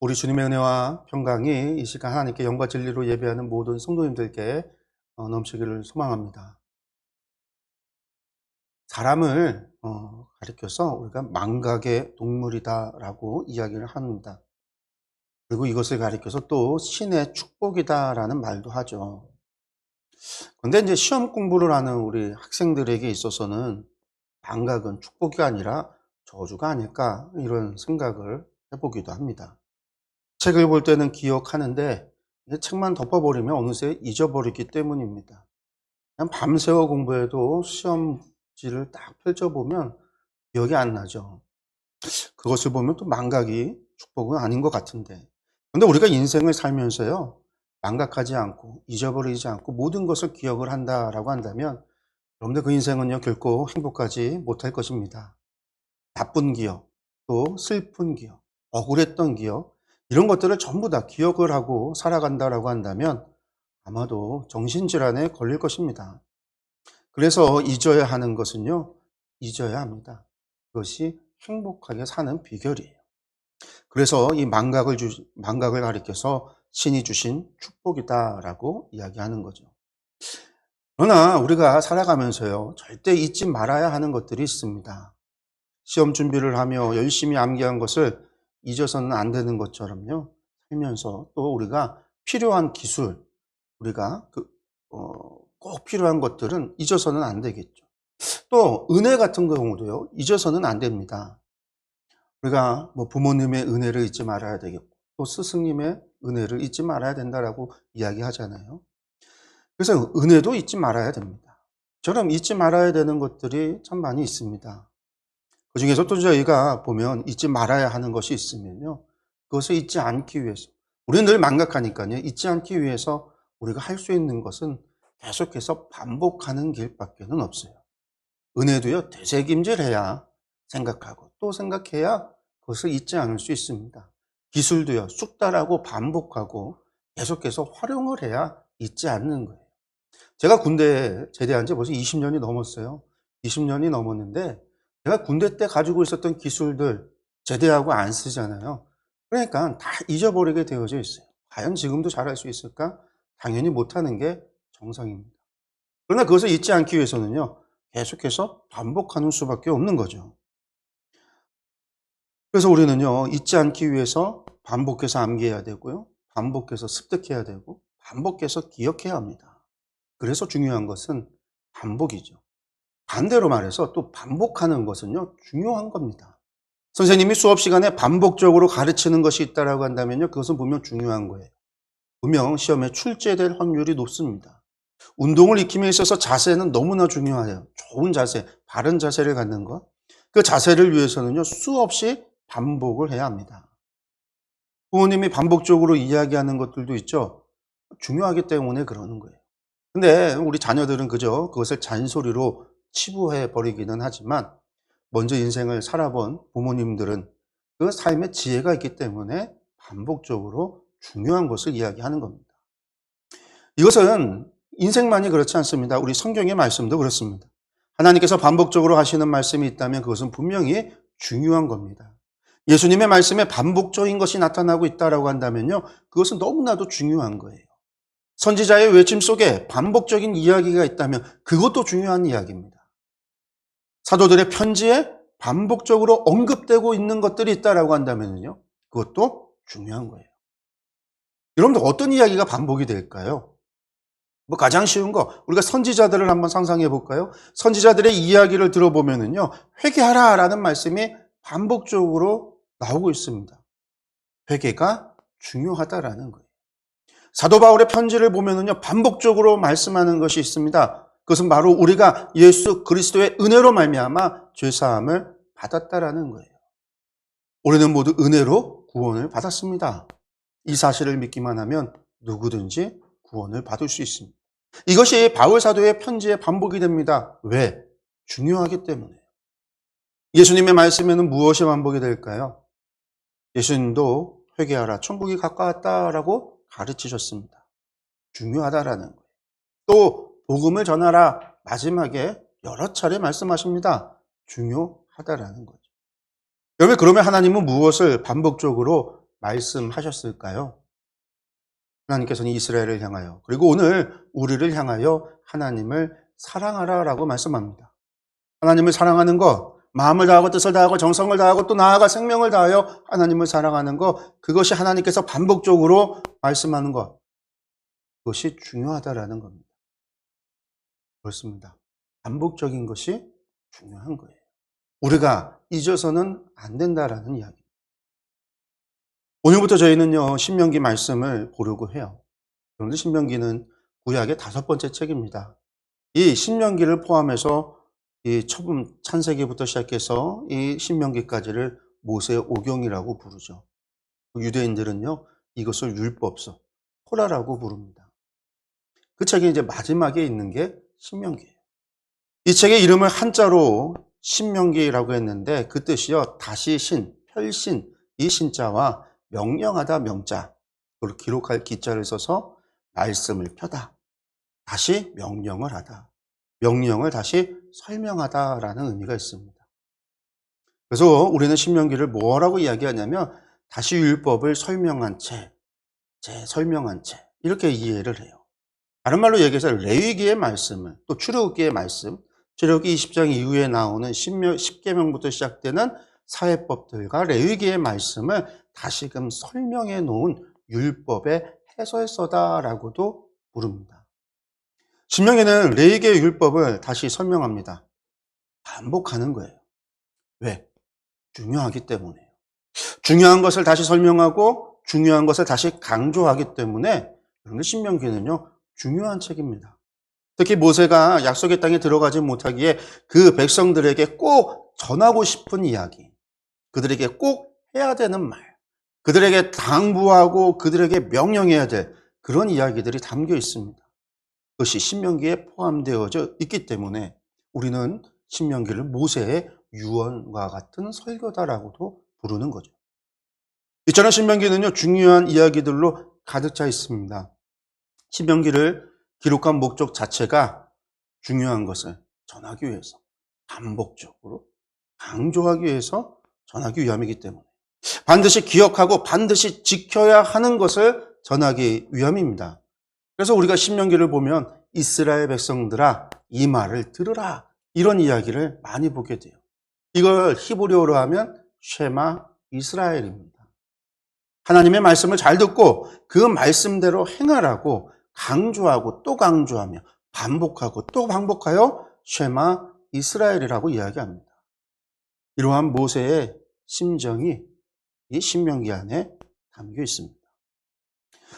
우리 주님의 은혜와 평강이 이 시간 하나님께 영과 진리로 예배하는 모든 성도님들께 넘치기를 소망합니다. 사람을 가리켜서 우리가 망각의 동물이다라고 이야기를 합니다. 그리고 이것을 가리켜서 또 신의 축복이다라는 말도 하죠. 그런데 이제 시험 공부를 하는 우리 학생들에게 있어서는 망각은 축복이 아니라 저주가 아닐까 이런 생각을 해보기도 합니다. 책을 볼 때는 기억하는데 책만 덮어버리면 어느새 잊어버리기 때문입니다. 그냥 밤새워 공부해도 시험지를 딱 펼쳐보면 기억이 안 나죠. 그것을 보면 또 망각이 축복은 아닌 것 같은데. 근데 우리가 인생을 살면서요, 망각하지 않고 잊어버리지 않고 모든 것을 기억을 한다라고 한다면 여러분들 그 인생은요 결코 행복하지 못할 것입니다. 나쁜 기억, 또 슬픈 기억, 억울했던 기억, 이런 것들을 전부 다 기억을 하고 살아간다라고 한다면 아마도 정신질환에 걸릴 것입니다. 그래서 잊어야 하는 것은요, 잊어야 합니다. 그것이 행복하게 사는 비결이에요. 그래서 이 망각을 가리켜서 신이 주신 축복이다라고 이야기하는 거죠. 그러나 우리가 살아가면서요, 절대 잊지 말아야 하는 것들이 있습니다. 시험 준비를 하며 열심히 암기한 것을 잊어서는 안 되는 것처럼요. 살면서 또 우리가 필요한 기술, 우리가 꼭 필요한 것들은 잊어서는 안 되겠죠. 또 은혜 같은 경우도요. 잊어서는 안 됩니다. 우리가 부모님의 은혜를 잊지 말아야 되겠고 또 스승님의 은혜를 잊지 말아야 된다라고 이야기하잖아요. 그래서 은혜도 잊지 말아야 됩니다. 저럼 잊지 말아야 되는 것들이 참 많이 있습니다. 그 중에서 또 저희가 보면 잊지 말아야 하는 것이 있으면요. 그것을 잊지 않기 위해서. 우리는 늘 망각하니까요. 잊지 않기 위해서 우리가 할 수 있는 것은 계속해서 반복하는 길밖에는 없어요. 은혜도요. 되새김질해야 생각하고 또 생각해야 그것을 잊지 않을 수 있습니다. 기술도요. 숙달하고 반복하고 계속해서 활용을 해야 잊지 않는 거예요. 제가 군대에 제대한 지 벌써 20년이 넘었어요. 20년이 넘었는데 제가 군대 때 가지고 있었던 기술들 제대하고 안 쓰잖아요. 그러니까 다 잊어버리게 되어져 있어요. 과연 지금도 잘할 수 있을까? 당연히 못하는 게 정상입니다. 그러나 그것을 잊지 않기 위해서는요. 계속해서 반복하는 수밖에 없는 거죠. 그래서 우리는요. 잊지 않기 위해서 반복해서 암기해야 되고요. 반복해서 습득해야 되고 반복해서 기억해야 합니다. 그래서 중요한 것은 반복이죠. 반대로 말해서 또 반복하는 것은요, 중요한 겁니다. 선생님이 수업 시간에 반복적으로 가르치는 것이 있다라고 한다면요, 그것은 분명 중요한 거예요. 분명 시험에 출제될 확률이 높습니다. 운동을 익힘에 있어서 자세는 너무나 중요해요. 좋은 자세, 바른 자세를 갖는 것. 그 자세를 위해서는요, 수없이 반복을 해야 합니다. 부모님이 반복적으로 이야기하는 것들도 있죠. 중요하기 때문에 그러는 거예요. 근데 우리 자녀들은 그저 그것을 잔소리로 치부해 버리기는 하지만 먼저 인생을 살아본 부모님들은 그 삶의 지혜가 있기 때문에 반복적으로 중요한 것을 이야기하는 겁니다. 이것은 인생만이 그렇지 않습니다. 우리 성경의 말씀도 그렇습니다. 하나님께서 반복적으로 하시는 말씀이 있다면 그것은 분명히 중요한 겁니다. 예수님의 말씀에 반복적인 것이 나타나고 있다고 한다면요, 그것은 너무나도 중요한 거예요. 선지자의 외침 속에 반복적인 이야기가 있다면 그것도 중요한 이야기입니다. 사도들의 편지에 반복적으로 언급되고 있는 것들이 있다고 한다면요, 그것도 중요한 거예요. 여러분들 어떤 이야기가 반복이 될까요? 가장 쉬운 거, 우리가 선지자들을 한번 상상해 볼까요? 선지자들의 이야기를 들어보면은요, 회개하라라는 말씀이 반복적으로 나오고 있습니다. 회개가 중요하다라는 거예요. 사도 바울의 편지를 보면은요, 반복적으로 말씀하는 것이 있습니다. 그것은 바로 우리가 예수 그리스도의 은혜로 말미암아 죄 사함을 받았다라는 거예요. 우리는 모두 은혜로 구원을 받았습니다. 이 사실을 믿기만 하면 누구든지 구원을 받을 수 있습니다. 이것이 바울 사도의 편지의 반복이 됩니다. 왜? 중요하기 때문에요. 예수님의 말씀에는 무엇이 반복이 될까요? 예수님도 회개하라, 천국이 가까웠다라고 가르치셨습니다. 중요하다라는 거예요. 또 복음을 전하라, 마지막에 여러 차례 말씀하십니다. 중요하다라는 거죠. 여러분, 그러면 하나님은 무엇을 반복적으로 말씀하셨을까요? 하나님께서는 이스라엘을 향하여, 그리고 오늘 우리를 향하여 하나님을 사랑하라라고 말씀합니다. 하나님을 사랑하는 것, 마음을 다하고 뜻을 다하고 정성을 다하고 또 나아가 생명을 다하여 하나님을 사랑하는 것, 그것이 하나님께서 반복적으로 말씀하는 것, 그것이 중요하다라는 겁니다. 그렇습니다. 반복적인 것이 중요한 거예요. 우리가 잊어서는 안 된다라는 이야기. 오늘부터 저희는요, 신명기 말씀을 보려고 해요. 그런데 신명기는 구약의 5번째 책입니다. 이 신명기를 포함해서 이 처음 창세기부터 시작해서 이 신명기까지를 모세의 오경이라고 부르죠. 유대인들은요, 이것을 율법서, 토라라고 부릅니다. 그 책의 이제 마지막에 있는 게 신명기예요. 이 책의 이름을 한자로 신명기라고 했는데 그 뜻이요, 다시 신, 펼신, 이 신자와 명령하다 명자, 그걸 기록할 기자를 써서 말씀을 펴다, 다시 명령을 하다, 명령을 다시 설명하다라는 의미가 있습니다. 그래서 우리는 신명기를 뭐라고 이야기하냐면 다시 율법을 설명한 채, 재설명한 채 이렇게 이해를 해요. 다른 말로 얘기해서 레위기의 말씀을, 또 출애굽기의 말씀, 출애굽기 20장 이후에 나오는 10계명부터 시작되는 사회법들과 레위기의 말씀을 다시금 설명해 놓은 율법의 해설서다라고도 부릅니다. 신명기는 레위기의 율법을 다시 설명합니다. 반복하는 거예요. 왜? 중요하기 때문에요. 중요한 것을 다시 설명하고 중요한 것을 다시 강조하기 때문에 신명기는요, 중요한 책입니다. 특히 모세가 약속의 땅에 들어가지 못하기에 그 백성들에게 꼭 전하고 싶은 이야기, 그들에게 꼭 해야 되는 말, 그들에게 당부하고 그들에게 명령해야 될 그런 이야기들이 담겨 있습니다. 그것이 신명기에 포함되어져 있기 때문에 우리는 신명기를 모세의 유언과 같은 설교다라고도 부르는 거죠. 이처럼 신명기는요, 중요한 이야기들로 가득 차 있습니다. 신명기를 기록한 목적 자체가 중요한 것을 전하기 위해서, 반복적으로 강조하기 위해서 전하기 위함이기 때문에 반드시 기억하고 반드시 지켜야 하는 것을 전하기 위함입니다. 그래서 우리가 신명기를 보면 이스라엘 백성들아 이 말을 들으라, 이런 이야기를 많이 보게 돼요. 이걸 히브리어로 하면 쉐마 이스라엘입니다. 하나님의 말씀을 잘 듣고 그 말씀대로 행하라고 강조하고 또 강조하며 반복하고 또 반복하여 쉐마 이스라엘이라고 이야기합니다. 이러한 모세의 심정이 이 신명기 안에 담겨 있습니다.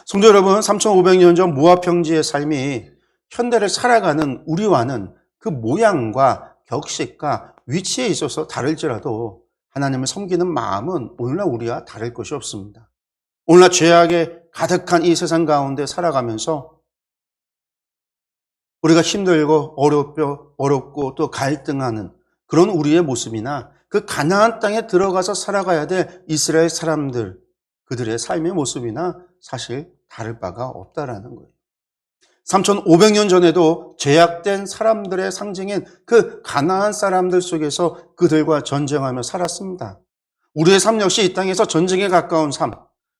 성도 여러분, 3500년 전 모압 평지의 삶이 현대를 살아가는 우리와는 그 모양과 격식과 위치에 있어서 다를지라도 하나님을 섬기는 마음은 오늘날 우리와 다를 것이 없습니다. 오늘날 죄악에 가득한 이 세상 가운데 살아가면서 우리가 힘들고 어렵고 또 갈등하는 그런 우리의 모습이나 그 가나안 땅에 들어가서 살아가야 될 이스라엘 사람들, 그들의 삶의 모습이나 사실 다를 바가 없다라는 거예요. 3500년 전에도 죄악된 사람들의 상징인 그 가나안 사람들 속에서 그들과 전쟁하며 살았습니다. 우리의 삶 역시 이 땅에서 전쟁에 가까운 삶,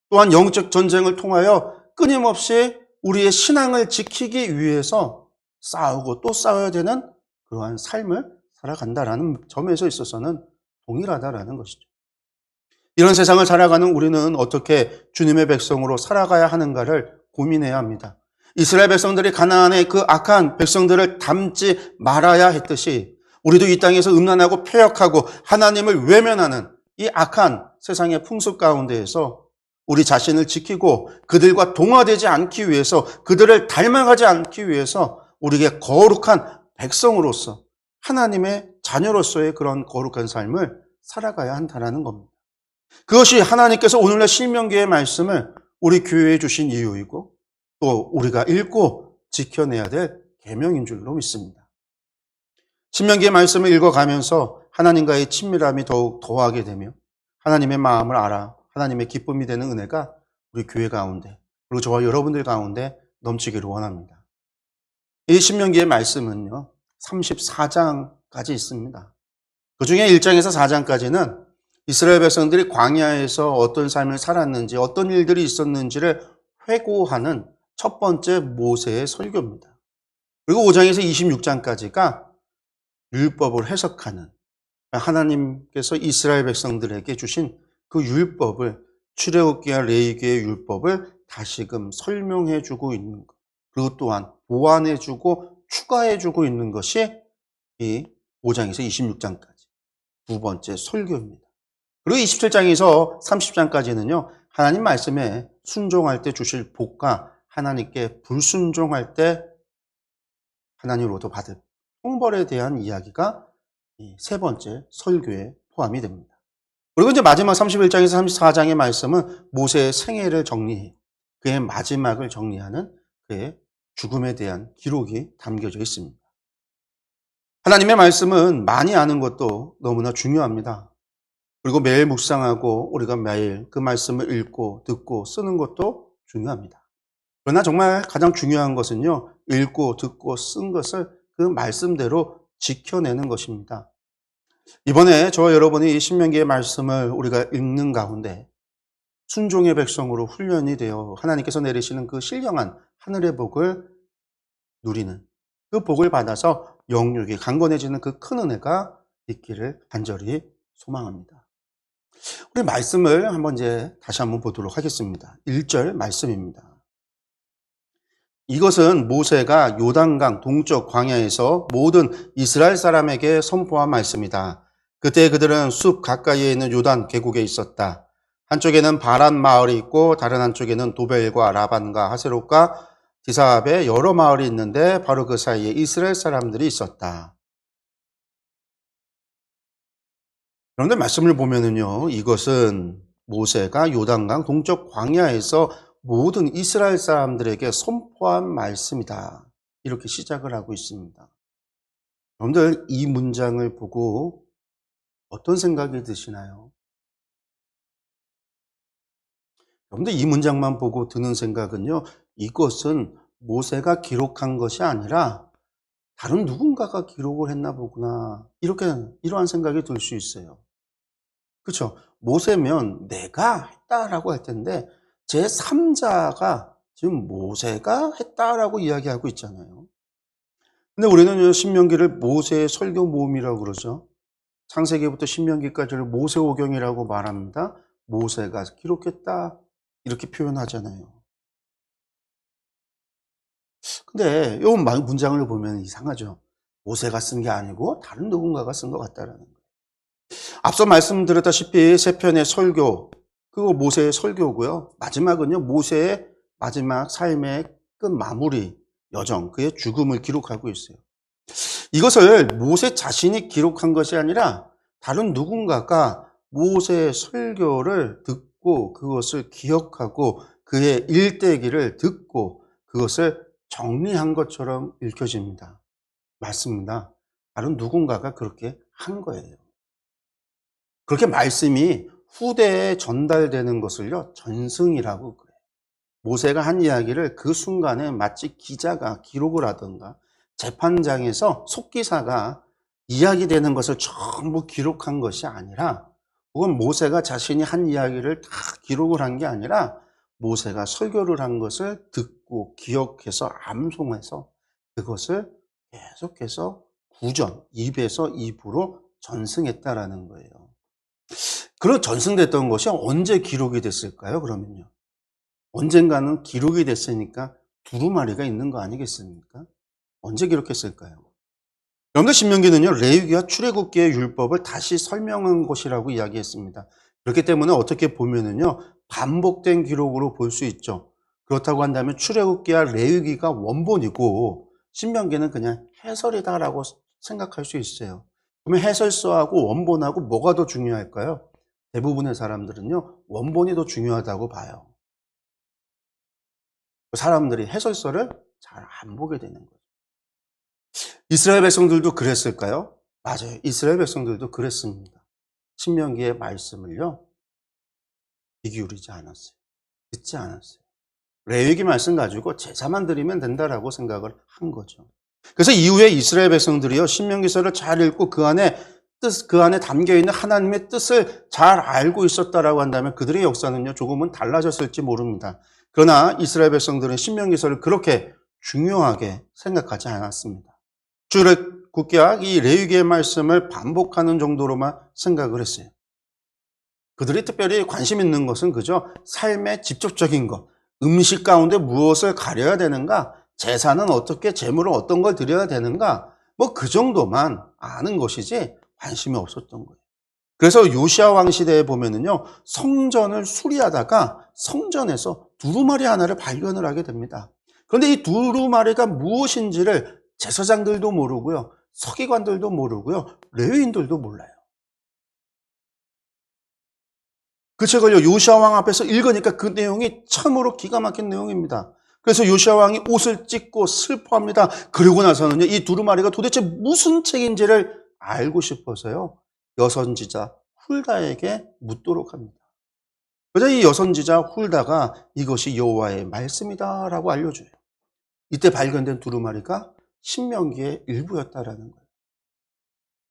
또한 영적 전쟁을 통하여 끊임없이 우리의 신앙을 지키기 위해서 싸우고 또 싸워야 되는 그러한 삶을 살아간다라는 점에서 있어서는 동일하다라는 것이죠. 이런 세상을 살아가는 우리는 어떻게 주님의 백성으로 살아가야 하는가를 고민해야 합니다. 이스라엘 백성들이 가나안의 그 악한 백성들을 닮지 말아야 했듯이 우리도 이 땅에서 음란하고 패역하고 하나님을 외면하는 이 악한 세상의 풍습 가운데에서 우리 자신을 지키고 그들과 동화되지 않기 위해서, 그들을 닮아가지 않기 위해서 우리에게 거룩한 백성으로서 하나님의 자녀로서의 그런 거룩한 삶을 살아가야 한다는 겁니다. 그것이 하나님께서 오늘날 신명기의 말씀을 우리 교회에 주신 이유이고 또 우리가 읽고 지켜내야 될 계명인 줄로 믿습니다. 신명기의 말씀을 읽어가면서 하나님과의 친밀함이 더욱 더하게 되며 하나님의 마음을 알아 하나님의 기쁨이 되는 은혜가 우리 교회 가운데, 그리고 저와 여러분들 가운데 넘치기를 원합니다. 이 신명기의 말씀은요, 34장까지 있습니다. 그 중에 1장에서 4장까지는 이스라엘 백성들이 광야에서 어떤 삶을 살았는지, 어떤 일들이 있었는지를 회고하는 첫 번째 모세의 설교입니다. 그리고 5장에서 26장까지가 율법을 해석하는, 하나님께서 이스라엘 백성들에게 주신 그 율법을, 출애굽기와 레위기의 율법을 다시금 설명해 주고 있는 것, 그리고 또한 보완해 주고 추가해 주고 있는 것이 이 5장에서 26장까지 두 번째 설교입니다. 그리고 27장에서 30장까지는요, 하나님 말씀에 순종할 때 주실 복과 하나님께 불순종할 때 하나님으로부터 받을 형벌에 대한 이야기가 이 세 번째 설교에 포함이 됩니다. 그리고 이제 마지막 31장에서 34장의 말씀은 모세의 생애를 정리해요. 그의 마지막을 정리하는 그의 죽음에 대한 기록이 담겨져 있습니다. 하나님의 말씀은 많이 아는 것도 너무나 중요합니다. 그리고 매일 묵상하고 우리가 매일 그 말씀을 읽고 듣고 쓰는 것도 중요합니다. 그러나 정말 가장 중요한 것은요, 읽고 듣고 쓴 것을 그 말씀대로 지켜내는 것입니다. 이번에 저와 여러분이 이 신명기의 말씀을 우리가 읽는 가운데 순종의 백성으로 훈련이 되어 하나님께서 내리시는 그 신령한 하늘의 복을 누리는, 그 복을 받아서 영육이 강건해지는 그 큰 은혜가 있기를 간절히 소망합니다. 우리 말씀을 이제 다시 한번 보도록 하겠습니다. 1절 말씀입니다. 이것은 모세가 요단강 동쪽 광야에서 모든 이스라엘 사람에게 선포한 말씀이다. 그때 그들은 숲 가까이에 있는 요단 계곡에 있었다. 한쪽에는 바란 마을이 있고 다른 한쪽에는 도벨과 라반과 하세롯과 디사압의 여러 마을이 있는데 바로 그 사이에 이스라엘 사람들이 있었다. 그런데 말씀을 보면은요, 이것은 모세가 요단강 동쪽 광야에서 모든 이스라엘 사람들에게 선포한 말씀이다. 이렇게 시작을 하고 있습니다. 여러분들 이 문장을 보고 어떤 생각이 드시나요? 여러분들 이 문장만 보고 드는 생각은요, 이것은 모세가 기록한 것이 아니라 다른 누군가가 기록을 했나 보구나. 이러한 생각이 들 수 있어요. 그렇죠? 모세면 내가 했다라고 할 텐데 제3자가 지금 모세가 했다라고 이야기하고 있잖아요. 근데 우리는 신명기를 모세의 설교 모음이라고 그러죠. 창세기부터 신명기까지를 모세오경이라고 말합니다. 모세가 기록했다 이렇게 표현하잖아요. 근데 이 문장을 보면 이상하죠. 모세가 쓴 게 아니고 다른 누군가가 쓴 것 같다라는 거예요. 앞서 말씀드렸다시피 세 편의 설교, 그거 모세의 설교고요. 마지막은요, 모세의 마지막 삶의 끝 마무리 여정, 그의 죽음을 기록하고 있어요. 이것을 모세 자신이 기록한 것이 아니라 다른 누군가가 모세의 설교를 듣고 그것을 기억하고 그의 일대기를 듣고 그것을 정리한 것처럼 읽혀집니다. 맞습니다. 다른 누군가가 그렇게 한 거예요. 그렇게 말씀이 후대에 전달되는 것을요, 전승이라고 그래요. 모세가 한 이야기를 그 순간에 마치 기자가 기록을 하던가 재판장에서 속기사가 이야기되는 것을 전부 기록한 것이 아니라, 혹은 모세가 자신이 한 이야기를 다 기록을 한 게 아니라 모세가 설교를 한 것을 듣고 기억해서 암송해서 그것을 계속해서 구전, 입에서 입으로 전승했다라는 거예요. 그런 전승됐던 것이 언제 기록이 됐을까요? 그러면요, 언젠가는 기록이 됐으니까 두루마리가 있는 거 아니겠습니까? 언제 기록했을까요? 여러분들 신명기는요, 레위기와 출애굽기의 율법을 다시 설명한 것이라고 이야기했습니다. 그렇기 때문에 어떻게 보면은요, 반복된 기록으로 볼 수 있죠. 그렇다고 한다면 출애굽기와 레위기가 원본이고 신명기는 그냥 해설이다라고 생각할 수 있어요. 그러면 해설서하고 원본하고 뭐가 더 중요할까요? 대부분의 사람들은요, 원본이 더 중요하다고 봐요. 사람들이 해설서를 잘 안 보게 되는 거죠. 이스라엘 백성들도 그랬을까요? 맞아요. 이스라엘 백성들도 그랬습니다. 신명기의 말씀을요, 귀 기울이지 않았어요. 듣지 않았어요. 레위기 말씀 가지고 제사만 드리면 된다라고 생각을 한 거죠. 그래서 이후에 이스라엘 백성들이요, 신명기서를 잘 읽고 그 안에 뜻, 그 안에 담겨있는 하나님의 뜻을 잘 알고 있었다라고 한다면 그들의 역사는요, 조금은 달라졌을지 모릅니다. 그러나 이스라엘 백성들은 신명기서를 그렇게 중요하게 생각하지 않았습니다. 출애굽기와 이 레위기의 말씀을 반복하는 정도로만 생각을 했어요. 그들이 특별히 관심 있는 것은 그저 삶의 직접적인 것, 음식 가운데 무엇을 가려야 되는가, 제사는 어떻게, 제물은 어떤 걸 드려야 되는가, 뭐 그 정도만 아는 것이지 관심이 없었던 거예요. 그래서 요시야 왕 시대에 보면은요, 성전을 수리하다가 성전에서 두루마리 하나를 발견을 하게 됩니다. 그런데 이 두루마리가 무엇인지를 제사장들도 모르고요, 서기관들도 모르고요, 레위인들도 몰라요. 그 책을 요시야 왕 앞에서 읽으니까 그 내용이 참으로 기가 막힌 내용입니다. 그래서 요시야 왕이 옷을 찢고 슬퍼합니다. 그리고 나서는요, 이 두루마리가 도대체 무슨 책인지를 알고 싶어서요, 여선지자 훌다에게 묻도록 합니다. 그래서 이 여선지자 훌다가 이것이 여호와의 말씀이다라고 알려줘요. 이때 발견된 두루마리가 신명기의 일부였다라는 거예요.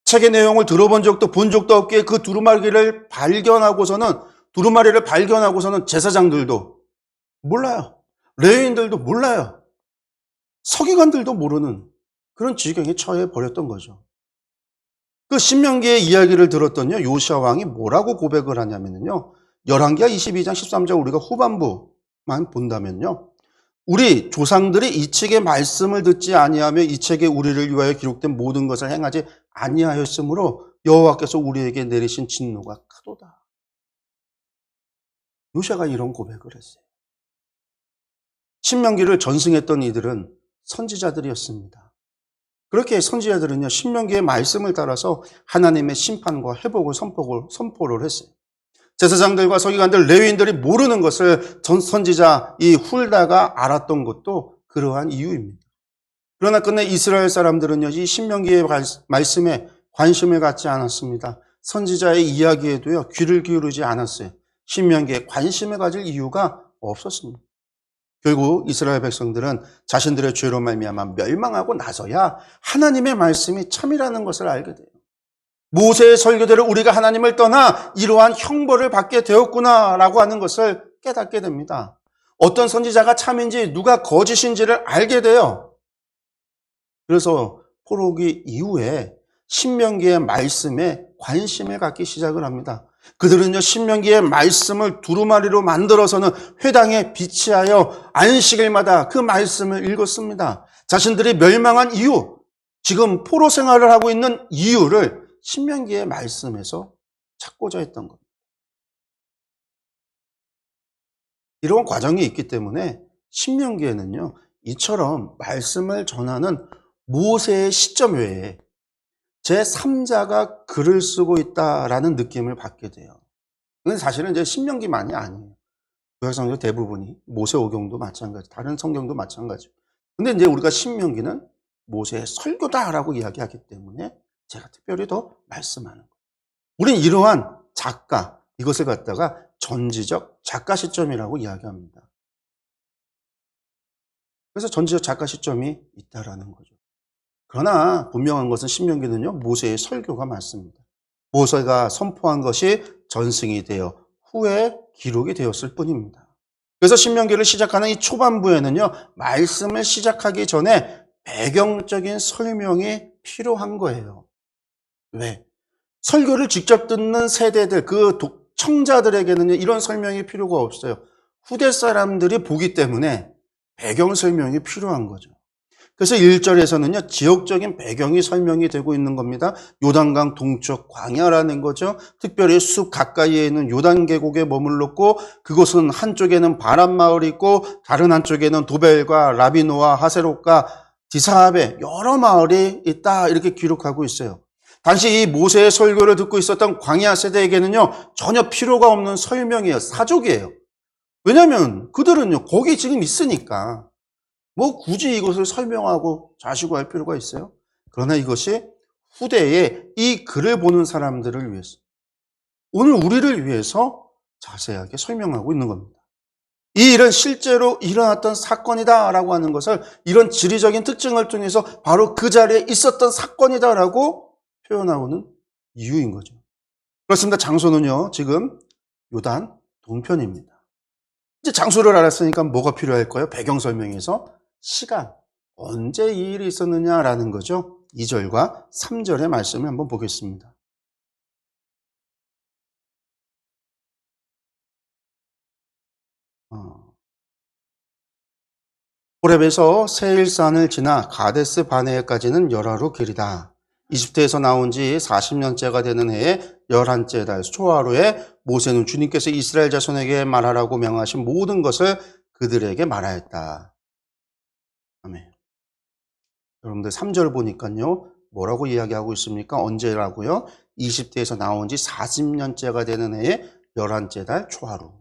책의 내용을 들어본 적도 본 적도 없기에 그 두루마리를 발견하고서는 제사장들도 몰라요. 레위인들도 몰라요. 서기관들도 모르는 그런 지경에 처해 버렸던 거죠. 그 신명기의 이야기를 들었던 요시야 왕이 뭐라고 고백을 하냐면요, 열왕기하 22장 13절 우리가 후반부만 본다면요, 우리 조상들이 이 책의 말씀을 듣지 아니하며 이 책에 우리를 위하여 기록된 모든 것을 행하지 아니하였으므로 여호와께서 우리에게 내리신 진노가 크도다. 요시야가 이런 고백을 했어요. 신명기를 전승했던 이들은 선지자들이었습니다. 그렇게 선지자들은요, 신명기의 말씀을 따라서 하나님의 심판과 회복을 선포를 했어요. 제사장들과 서기관들, 레위인들이 모르는 것을 선지자 이 훌다가 알았던 것도 그러한 이유입니다. 그러나 끝내 이스라엘 사람들은요, 이 신명기의 말씀에 관심을 갖지 않았습니다. 선지자의 이야기에도요, 귀를 기울이지 않았어요. 신명기에 관심을 가질 이유가 없었습니다. 결국 이스라엘 백성들은 자신들의 죄로 말미암아 멸망하고 나서야 하나님의 말씀이 참이라는 것을 알게 돼요. 모세의 설교대로 우리가 하나님을 떠나 이러한 형벌을 받게 되었구나라고 하는 것을 깨닫게 됩니다. 어떤 선지자가 참인지 누가 거짓인지를 알게 돼요. 그래서 포로기 이후에 신명기의 말씀에 관심을 갖기 시작을 합니다. 그들은요, 신명기의 말씀을 두루마리로 만들어서는 회당에 비치하여 안식일마다 그 말씀을 읽었습니다. 자신들이 멸망한 이유, 지금 포로 생활을 하고 있는 이유를 신명기의 말씀에서 찾고자 했던 겁니다. 이런 과정이 있기 때문에 신명기에는요, 이처럼 말씀을 전하는 모세의 시점 외에 제3자가 글을 쓰고 있다라는 느낌을 받게 돼요. 근데 사실은 이제 신명기만이 아니에요. 구약성경 대부분이 모세오경도 마찬가지, 다른 성경도 마찬가지. 근데 이제 우리가 신명기는 모세의 설교다라고 이야기하기 때문에 제가 특별히 더 말씀하는 거예요. 우린 이러한 작가, 이것을 갖다가 전지적 작가 시점이라고 이야기합니다. 그래서 전지적 작가 시점이 있다라는 거죠. 그러나 분명한 것은 신명기는요, 모세의 설교가 맞습니다. 모세가 선포한 것이 전승이 되어 후에 기록이 되었을 뿐입니다. 그래서 신명기를 시작하는 이 초반부에는요, 말씀을 시작하기 전에 배경적인 설명이 필요한 거예요. 왜? 설교를 직접 듣는 세대들, 그 청자들에게는요, 이런 설명이 필요가 없어요. 후대 사람들이 보기 때문에 배경 설명이 필요한 거죠. 그래서 1절에서는요, 지역적인 배경이 설명이 되고 있는 겁니다. 요단강 동쪽 광야라는 거죠. 특별히 숲 가까이에 있는 요단 계곡에 머물렀고, 그곳은 한쪽에는 바람 마을이 있고, 다른 한쪽에는 도벨과 라비노와 하세롯과 디사합의 여러 마을이 있다, 이렇게 기록하고 있어요. 당시 이 모세의 설교를 듣고 있었던 광야 세대에게는요, 전혀 필요가 없는 설명이에요. 사족이에요. 왜냐하면 그들은요, 거기 지금 있으니까 뭐 굳이 이것을 설명하고 자시고 할 필요가 있어요? 그러나 이것이 후대에 이 글을 보는 사람들을 위해서, 오늘 우리를 위해서 자세하게 설명하고 있는 겁니다. 이 일은 실제로 일어났던 사건이다라고 하는 것을 이런 지리적인 특징을 통해서 바로 그 자리에 있었던 사건이다라고 표현하고는 이유인 거죠. 그렇습니다. 장소는요, 지금 요단 동편입니다. 이제 장소를 알았으니까 뭐가 필요할까요? 배경 설명에서 시간, 언제 이 일이 있었느냐라는 거죠. 2절과 3절의 말씀을 한번 보겠습니다. 호렙에서 세일산을 지나 가데스 바네까지는 열하루 길이다. 이집트에서 나온 지 40년째가 되는 해에 11째 달 초하루에 모세는 주님께서 이스라엘 자손에게 말하라고 명하신 모든 것을 그들에게 말하였다. 아멘. 여러분들 3절 보니까요. 뭐라고 이야기하고 있습니까? 언제라고요? 이집트에서 나온 지 40년째가 되는 해에 11째 달 초하루.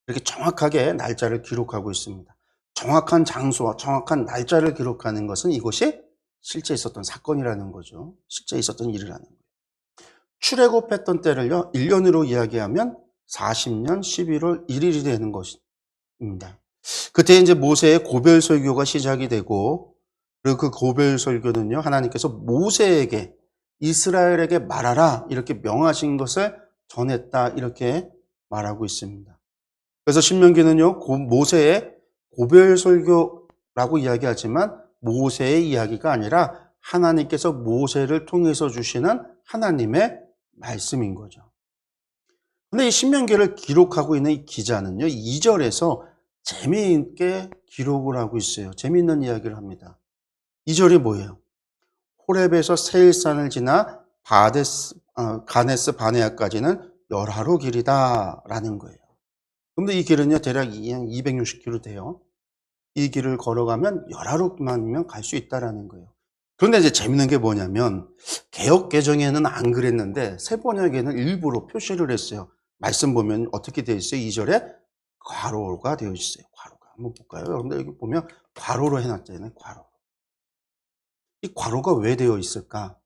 이렇게 정확하게 날짜를 기록하고 있습니다. 정확한 장소와 정확한 날짜를 기록하는 것은 이것이 실제 있었던 사건이라는 거죠. 실제 있었던 일이라는 거예요. 출애굽했던 때를요, 1년으로 이야기하면 40년 11월 1일이 되는 것입니다. 그때 이제 모세의 고별 설교가 시작이 되고, 그리고 그 고별 설교는요, 하나님께서 모세에게 이스라엘에게 말하라 이렇게 명하신 것을 전했다 이렇게 말하고 있습니다. 그래서 신명기는요, 모세의 고별 설교라고 이야기하지만 모세의 이야기가 아니라 하나님께서 모세를 통해서 주시는 하나님의 말씀인 거죠. 근데 이 신명기를 기록하고 있는 이 기자는요, 2절에서 재미있게 기록을 하고 있어요. 재미있는 이야기를 합니다. 2절이 뭐예요? 호렙에서 세일산을 지나 가네스 바네아까지는 열하루 길이다 라는 거예요. 근데 이 길은요, 대략 260km 돼요. 이 길을 걸어가면 열하루만이면 갈 수 있다라는 거예요. 그런데 이제 재밌는 게 뭐냐면, 개역 개정에는 안 그랬는데, 세번역에는 일부러 표시를 했어요. 말씀 보면 어떻게 되어 있어요? 2절에 괄호가 되어 있어요. 괄호가. 한번 볼까요? 여러분들 여기 보면 괄호로 해놨잖아요. 괄호. 이 괄호가 왜 되어 있을까?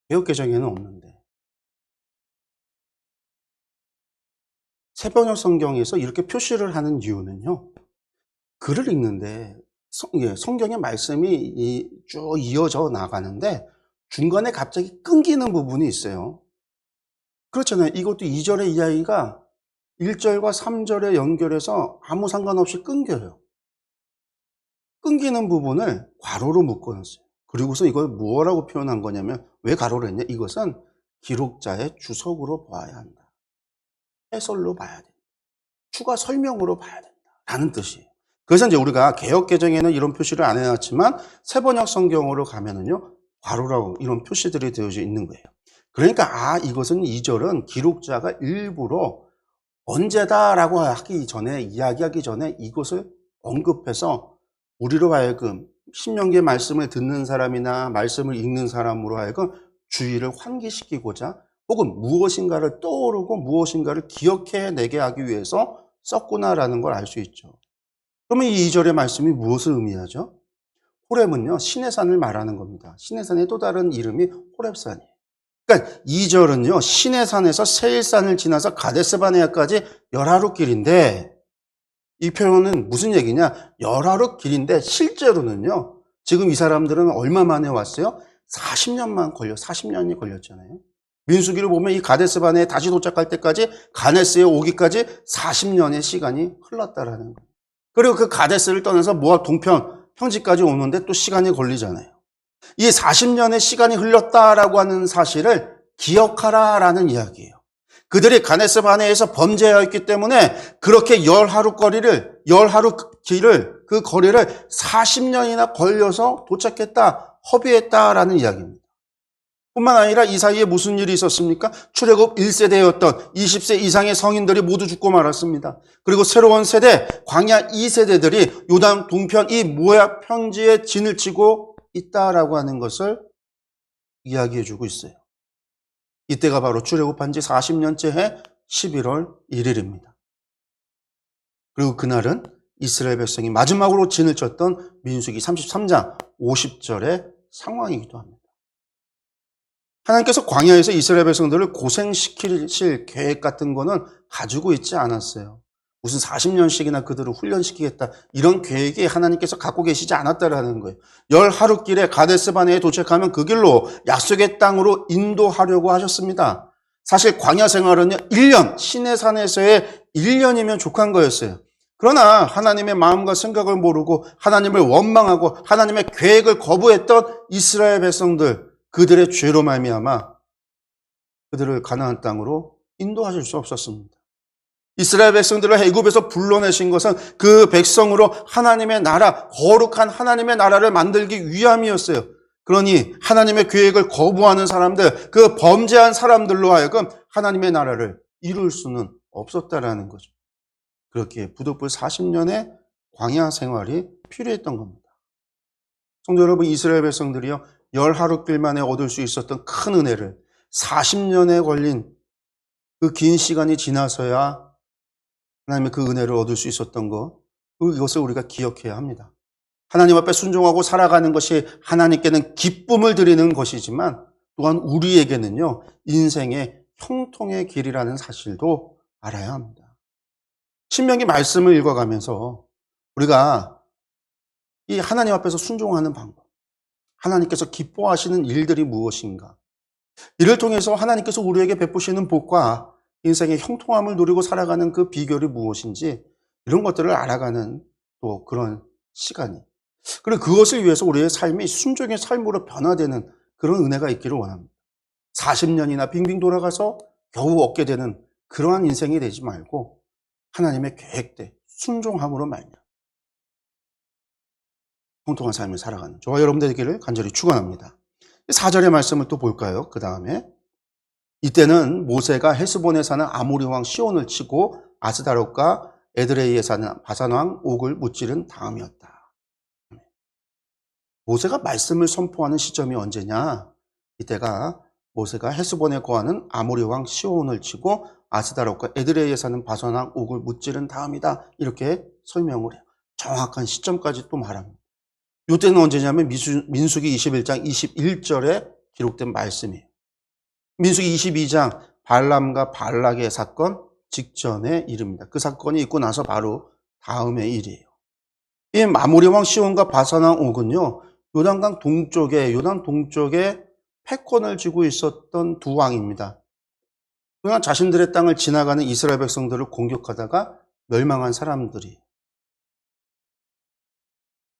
개역 개정에는 없는데. 세번역 성경에서 이렇게 표시를 하는 이유는요, 글을 읽는데 성경의 말씀이 쭉 이어져 나가는데 중간에 갑자기 끊기는 부분이 있어요. 그렇잖아요. 이것도 2절의 이야기가 1절과 3절에 연결해서 아무 상관없이 끊겨요. 끊기는 부분을 괄호로 묶어놨어요. 그리고서 이걸 무엇라고 표현한 거냐면, 왜 괄호를 했냐? 이것은 기록자의 주석으로 봐야 한다. 해설로 봐야 된다. 추가 설명으로 봐야 된다. 라는 뜻이에요. 그래서 이제 우리가 개역 개정에는 이런 표시를 안 해놨지만 세번역 성경으로 가면은요, 괄호라고 이런 표시들이 되어져 있는 거예요. 그러니까 이것은 2절은 기록자가 일부러 언제다라고 하기 전에, 이야기하기 전에 이것을 언급해서 우리로 하여금 신명기의 말씀을 듣는 사람이나 말씀을 읽는 사람으로 하여금 주의를 환기시키고자, 혹은 무엇인가를 떠오르고 무엇인가를 기억해내게 하기 위해서 썼구나라는 걸 알 수 있죠. 그러면 이 2절의 말씀이 무엇을 의미하죠? 호렙은요, 시내산을 말하는 겁니다. 시내산의 또 다른 이름이 호렙산이에요. 그러니까 2절은요, 시내산에서 세일산을 지나서 가데스바네아까지 열하루 길인데, 이 표현은 무슨 얘기냐? 열하루 길인데 실제로는요, 지금 이 사람들은 얼마 만에 왔어요? 40년이 걸렸잖아요. 민수기를 보면 이 가데스바네에 다시 도착할 때까지, 가네스에 오기까지 40년의 시간이 흘렀다라는 거예요. 그리고 그 가데스를 떠나서 모압 동편 평지까지 오는데 또 시간이 걸리잖아요. 이 40년의 시간이 흘렀다라고 하는 사실을 기억하라라는 이야기예요. 그들이 가네스 바네에서 범죄하였기 때문에 그렇게 열하루 길을, 그 거리를 40년이나 걸려서 도착했다, 허비했다라는 이야기입니다. 뿐만 아니라 이 사이에 무슨 일이 있었습니까? 출애굽 1세대였던 20세 이상의 성인들이 모두 죽고 말았습니다. 그리고 새로운 세대, 광야 2세대들이 요단 동편 이 모압 평지에 진을 치고 있다라고 하는 것을 이야기해 주고 있어요. 이때가 바로 출애굽한 지 40년째 해 11월 1일입니다. 그리고 그날은 이스라엘 백성이 마지막으로 진을 쳤던 민수기 33장 50절의 상황이기도 합니다. 하나님께서 광야에서 이스라엘 백성들을 고생시키실 계획 같은 거는 가지고 있지 않았어요. 무슨 40년씩이나 그들을 훈련시키겠다. 이런 계획이 하나님께서 갖고 계시지 않았다라는 거예요. 열 하루길에 가데스 바네에 도착하면 그 길로 약속의 땅으로 인도하려고 하셨습니다. 사실 광야 생활은요, 1년, 시내산에서의 1년이면 족한 거였어요. 그러나 하나님의 마음과 생각을 모르고 하나님을 원망하고 하나님의 계획을 거부했던 이스라엘 백성들, 그들의 죄로 말미암아 그들을 가나안 땅으로 인도하실 수 없었습니다. 이스라엘 백성들을 애굽에서 불러내신 것은 그 백성으로 하나님의 나라, 거룩한 하나님의 나라를 만들기 위함이었어요. 그러니 하나님의 계획을 거부하는 사람들, 그 범죄한 사람들로 하여금 하나님의 나라를 이룰 수는 없었다라는 거죠. 그렇게 부득불 40년의 광야 생활이 필요했던 겁니다. 성도 여러분, 이스라엘 백성들이요, 열 하루길 만에 얻을 수 있었던 큰 은혜를 40년에 걸린 그 긴 시간이 지나서야 하나님의 그 은혜를 얻을 수 있었던 것, 이것을 우리가 기억해야 합니다. 하나님 앞에 순종하고 살아가는 것이 하나님께는 기쁨을 드리는 것이지만 또한 우리에게는요, 인생의 형통의 길이라는 사실도 알아야 합니다. 신명기 말씀을 읽어가면서 우리가 이 하나님 앞에서 순종하는 방법, 하나님께서 기뻐하시는 일들이 무엇인가, 이를 통해서 하나님께서 우리에게 베푸시는 복과 인생의 형통함을 누리고 살아가는 그 비결이 무엇인지 이런 것들을 알아가는 또 그런 시간이, 그리고 그것을 위해서 우리의 삶이 순종의 삶으로 변화되는 그런 은혜가 있기를 원합니다. 40년이나 빙빙 돌아가서 겨우 얻게 되는 그러한 인생이 되지 말고 하나님의 계획대 순종함으로 말미암아 형통한 삶을 살아가는 저와 여러분 되기를 간절히 축원합니다. 4절의 말씀을 또 볼까요? 그 다음에 이때는 모세가 헤스본에 사는 아모리 왕 시온을 치고 아스다롯과 에드레이에 사는 바산 왕 옥을 무찌른 다음이었다. 모세가 말씀을 선포하는 시점이 언제냐? 이때가 모세가 헤스본에 거하는 아모리 왕 시온을 치고 아스다롯과 에드레이에 사는 바산 왕 옥을 무찌른 다음이다. 이렇게 설명을 해요. 정확한 시점까지 또 말합니다. 이때는 언제냐면 민수기 21장 21절에 기록된 말씀이에요. 민수기 22장 발람과 발락의 사건 직전의 일입니다. 그 사건이 있고 나서 바로 다음의 일이에요. 이 아모리 왕 시온과 바산 왕 옥은요, 요단 동쪽에 패권을 쥐고 있었던 두 왕입니다. 그러나 자신들의 땅을 지나가는 이스라엘 백성들을 공격하다가 멸망한 사람들이,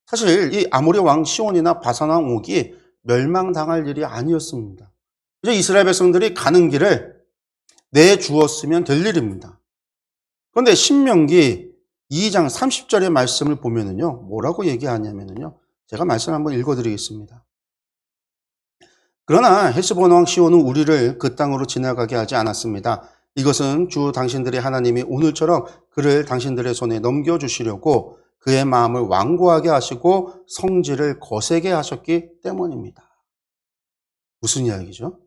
사실 이 아모리 왕 시온이나 바산 왕 옥이 멸망당할 일이 아니었습니다. 이제 이스라엘 백성들이 가는 길을 내주었으면 될 일입니다. 그런데 신명기 2장 30절의 말씀을 보면은요, 뭐라고 얘기하냐면은요, 제가 말씀 한번 읽어드리겠습니다. 그러나 헤스본 왕 시온은 우리를 그 땅으로 지나가게 하지 않았습니다. 이것은 주 당신들의 하나님이 오늘처럼 그를 당신들의 손에 넘겨주시려고 그의 마음을 완고하게 하시고 성질을 거세게 하셨기 때문입니다. 무슨 이야기죠?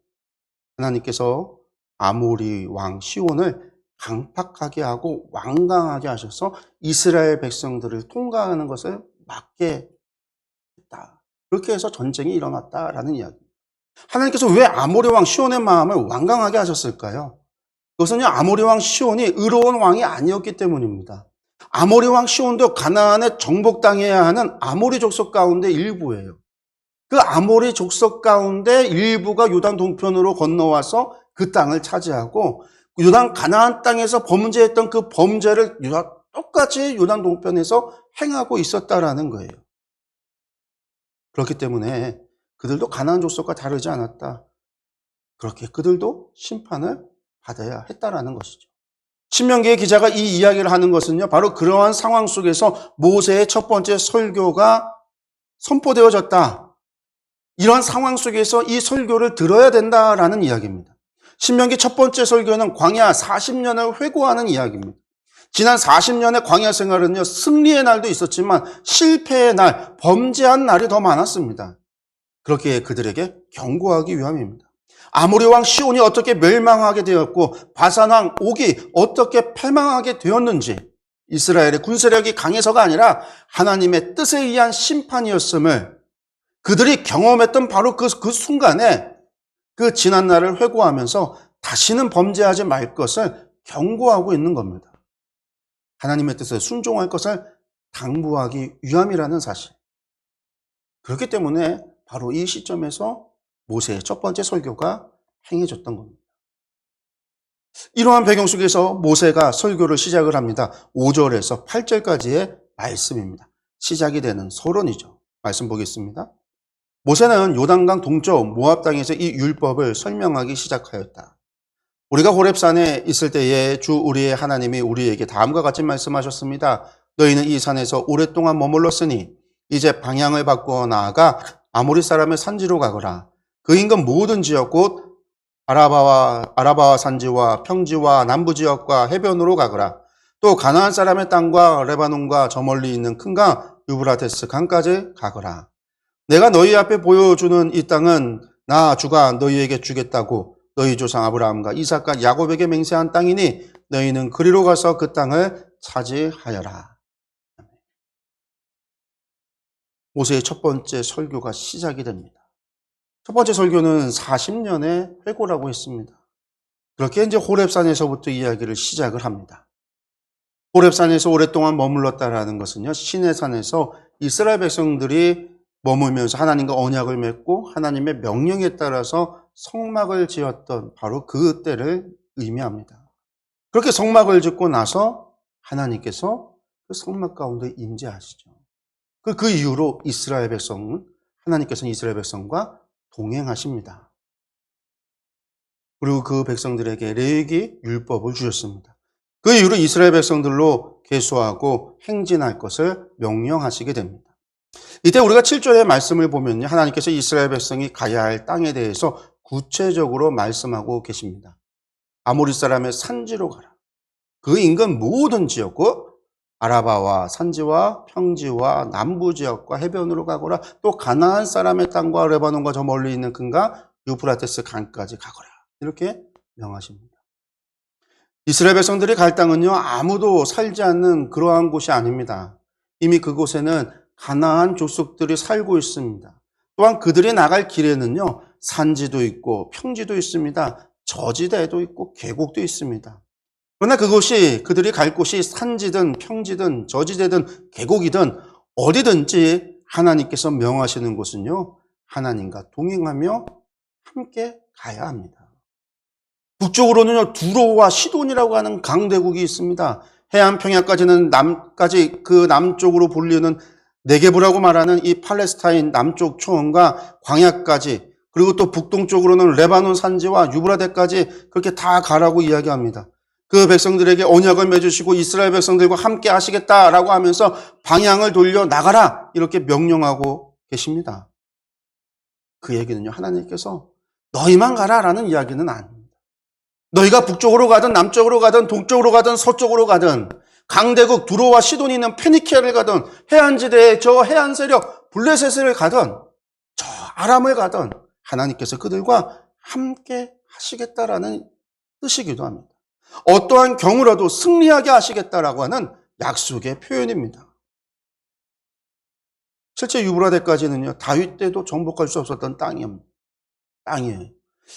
하나님께서 아모리 왕 시온을 강팍하게 하고 완강하게 하셔서 이스라엘 백성들을 통과하는 것을 막게 했다. 그렇게 해서 전쟁이 일어났다라는 이야기입니다. 하나님께서 왜 아모리 왕 시온의 마음을 완강하게 하셨을까요? 그것은요, 아모리 왕 시온이 의로운 왕이 아니었기 때문입니다. 아모리 왕 시온도 가나안에 정복당해야 하는 아모리 족속 가운데 일부예요. 그 아모리 족속 가운데 일부가 요단 동편으로 건너와서 그 땅을 차지하고 요단 가나안 땅에서 범죄했던 그 범죄를 똑같이 요단 동편에서 행하고 있었다라는 거예요. 그렇기 때문에 그들도 가나안 족속과 다르지 않았다. 그렇게 그들도 심판을 받아야 했다라는 것이죠. 신명기의 기자가 이 이야기를 하는 것은요, 바로 그러한 상황 속에서 모세의 첫 번째 설교가 선포되어졌다. 이런 상황 속에서 이 설교를 들어야 된다라는 이야기입니다. 신명기 첫 번째 설교는 광야 40년을 회고하는 이야기입니다. 지난 40년의 광야 생활은요, 승리의 날도 있었지만 실패의 날, 범죄한 날이 더 많았습니다. 그렇게 그들에게 경고하기 위함입니다. 아모리 왕 시온이 어떻게 멸망하게 되었고 바산 왕 옥이 어떻게 패망하게 되었는지, 이스라엘의 군사력이 강해서가 아니라 하나님의 뜻에 의한 심판이었음을 그들이 경험했던 바로 그 순간에 그 지난 날을 회고하면서 다시는 범죄하지 말 것을 경고하고 있는 겁니다. 하나님의 뜻에 순종할 것을 당부하기 위함이라는 사실. 그렇기 때문에 바로 이 시점에서 모세의 첫 번째 설교가 행해졌던 겁니다. 이러한 배경 속에서 모세가 설교를 시작을 합니다. 5절에서 8절까지의 말씀입니다. 시작이 되는 서론이죠. 말씀 보겠습니다. 모세는 요단강 동쪽 모압 땅에서 이 율법을 설명하기 시작하였다. 우리가 호렙산에 있을 때에 주 우리의 하나님이 우리에게 다음과 같이 말씀하셨습니다. 너희는 이 산에서 오랫동안 머물렀으니 이제 방향을 바꾸어 나아가 아모리 사람의 산지로 가거라. 그 인근 모든 지역 곧 아라바와 산지와 평지와 남부 지역과 해변으로 가거라. 또 가나안 사람의 땅과 레바논과 저 멀리 있는 큰 강 유브라테스 강까지 가거라. 내가 너희 앞에 보여주는 이 땅은 나 주가 너희에게 주겠다고 너희 조상 아브라함과 이삭과 야곱에게 맹세한 땅이니 너희는 그리로 가서 그 땅을 차지하여라. 모세의 첫 번째 설교가 시작이 됩니다. 첫 번째 설교는 40년의 회고라고 했습니다. 그렇게 이제 호렙산에서부터 이야기를 시작을 합니다. 호렙산에서 오랫동안 머물렀다라는 것은요, 시내산에서 이스라엘 백성들이 머물면서 하나님과 언약을 맺고 하나님의 명령에 따라서 성막을 지었던 바로 그 때를 의미합니다. 그렇게 성막을 짓고 나서 하나님께서 그 성막 가운데 임재하시죠. 그 이후로 이스라엘 백성은 하나님께서는 이스라엘 백성과 동행하십니다. 그리고 그 백성들에게 레위기 율법을 주셨습니다. 그 이후로 이스라엘 백성들로 계수하고 행진할 것을 명령하시게 됩니다. 이때 우리가 7절의 말씀을 보면요, 하나님께서 이스라엘 백성이 가야 할 땅에 대해서 구체적으로 말씀하고 계십니다. 아모리 사람의 산지로 가라. 그 인근 모든 지역과 아라바와 산지와 평지와 남부 지역과 해변으로 가거라. 또 가나안 사람의 땅과 레바논과 저 멀리 있는 큰 강 유프라테스 강까지 가거라. 이렇게 명하십니다. 이스라엘 백성들이 갈 땅은요, 아무도 살지 않는 그러한 곳이 아닙니다. 이미 그곳에는 가나안 족속들이 살고 있습니다. 또한 그들이 나갈 길에는요, 산지도 있고 평지도 있습니다. 저지대도 있고 계곡도 있습니다. 그러나 그곳이, 그들이 갈 곳이 산지든 평지든 저지대든 계곡이든 어디든지 하나님께서 명하시는 곳은요, 하나님과 동행하며 함께 가야 합니다. 북쪽으로는요, 두로와 시돈이라고 하는 강대국이 있습니다. 해안 평야까지는 그 남쪽으로 불리는 네게브라고 말하는 이 팔레스타인 남쪽 초원과 광야까지, 그리고 또 북동쪽으로는 레바논 산지와 유브라데까지 그렇게 다 가라고 이야기합니다. 그 백성들에게 언약을 맺으시고 이스라엘 백성들과 함께 하시겠다라고 하면서 방향을 돌려 나가라 이렇게 명령하고 계십니다. 그 얘기는요, 하나님께서 너희만 가라라는 이야기는 아닙니다. 너희가 북쪽으로 가든 남쪽으로 가든 동쪽으로 가든 서쪽으로 가든 강대국 두로와 시돈이 있는 페니키아를 가든 해안지대의 저 해안 세력 블레셋을 가든 저 아람을 가든 하나님께서 그들과 함께 하시겠다라는 뜻이기도 합니다. 어떠한 경우라도 승리하게 하시겠다라고 하는 약속의 표현입니다. 실제 유브라데까지는요, 다윗 때도 정복할 수 없었던 땅이에요.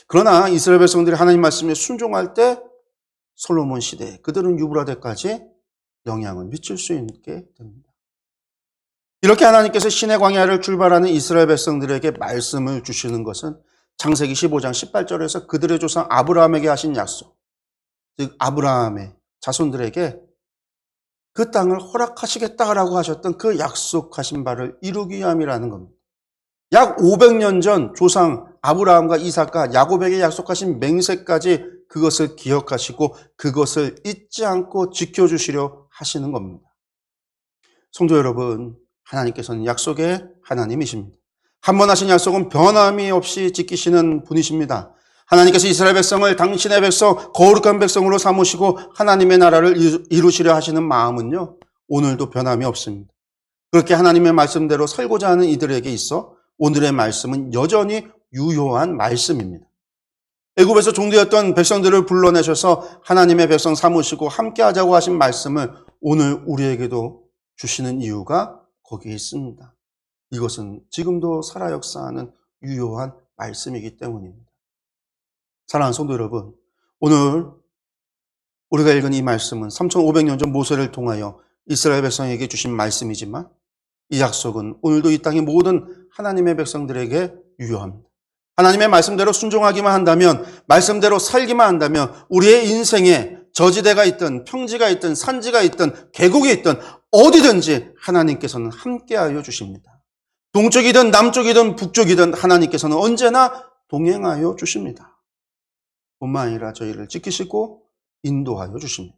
그러나 이스라엘 백성들이 하나님 말씀에 순종할 때 솔로몬 시대에 그들은 유브라데까지 영향을 미칠 수 있게 됩니다. 이렇게 하나님께서 시내 광야를 출발하는 이스라엘 백성들에게 말씀을 주시는 것은 창세기 15장 18절에서 그들의 조상 아브라함에게 하신 약속, 즉 아브라함의 자손들에게 그 땅을 허락하시겠다라고 하셨던 그 약속하신 바를 이루기 위함이라는 겁니다. 약 500년 전 조상 아브라함과 이삭과 야곱에게 약속하신 맹세까지 그것을 기억하시고 그것을 잊지 않고 지켜주시려 하시는 겁니다. 성도 여러분, 하나님께서는 약속의 하나님이십니다. 한 번 하신 약속은 변함이 없이 지키시는 분이십니다. 하나님께서 이스라엘 백성을 당신의 백성, 거룩한 백성으로 삼으시고 하나님의 나라를 이루시려 하시는 마음은요, 오늘도 변함이 없습니다. 그렇게 하나님의 말씀대로 살고자 하는 이들에게 있어 오늘의 말씀은 여전히 유효한 말씀입니다. 애굽에서 종되었던 백성들을 불러내셔서 하나님의 백성 삼으시고 함께 하자고 하신 말씀을 오늘 우리에게도 주시는 이유가 거기에 있습니다. 이것은 지금도 살아 역사하는 유효한 말씀이기 때문입니다. 사랑하는 성도 여러분, 오늘 우리가 읽은 이 말씀은 3500년 전 모세를 통하여 이스라엘 백성에게 주신 말씀이지만 이 약속은 오늘도 이 땅의 모든 하나님의 백성들에게 유효합니다. 하나님의 말씀대로 순종하기만 한다면, 말씀대로 살기만 한다면 우리의 인생에 저지대가 있든 평지가 있든 산지가 있든 계곡이 있든 어디든지 하나님께서는 함께하여 주십니다. 동쪽이든 남쪽이든 북쪽이든 하나님께서는 언제나 동행하여 주십니다. 뿐만 아니라 저희를 지키시고 인도하여 주십니다.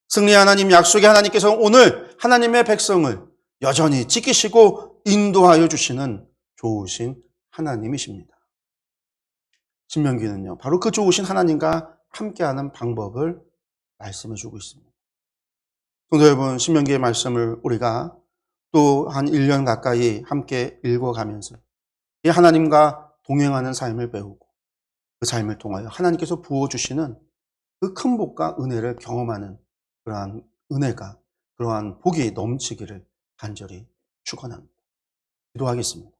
승리 하나님, 약속의 하나님께서 오늘 하나님의 백성을 여전히 지키시고 인도하여 주시는 좋으신 하나님이십니다. 신명기는요, 바로 그 좋으신 하나님과 함께하는 방법을 말씀해 주고 있습니다. 성도 여러분, 신명기의 말씀을 우리가 또 한 1년 가까이 함께 읽어가면서 이 하나님과 동행하는 삶을 배우고 그 삶을 통하여 하나님께서 부어주시는 그 큰 복과 은혜를 경험하는 그러한 은혜가, 그러한 복이 넘치기를 간절히 축원합니다. 기도하겠습니다.